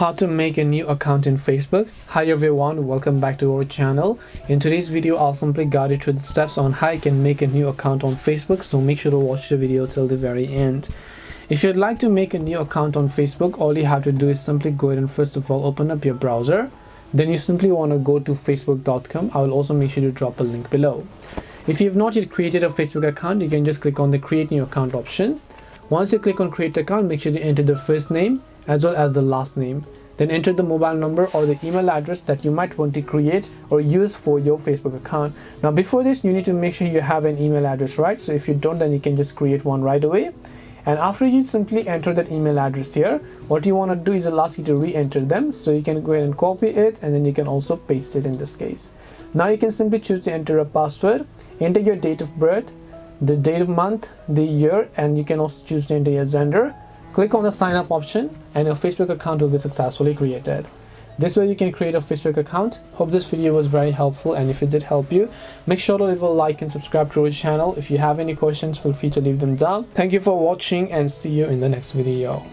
How to make a new account in Facebook. Hi everyone, welcome back to our channel. In today's video I'll simply guide you through the steps on how you can make a new account on Facebook, so make sure to watch the video till the very end. If you'd like to make a new account on Facebook, all you have to do is simply go ahead and first of all open up your browser. Then you simply want to go to facebook.com. I will also make sure to drop a link below. If you've not yet created a Facebook account, you can just click on the create new account option. Once you click on create account, make sure to enter the first name as well as the last name. Then enter the mobile number or the email address that you might want to create or use for your Facebook account. Now before this, you need to make sure you have an email address, right? So if you don't, then you can just create one right away. And after you simply enter that email address here, what you want to do is it'll ask you to re-enter them. So you can go ahead and copy it, and then you can also paste it in this case. Now you can simply choose to enter a password, enter your date of birth, the date of month, the year, and you can also choose to enter your gender. Click on the sign up option and your Facebook account will be successfully created. This way you can create a Facebook account. Hope this video was very helpful, and if it did help you, make sure to leave a like and subscribe to our channel. If you have any questions, feel free to leave them down. Thank you for watching and see you in the next video.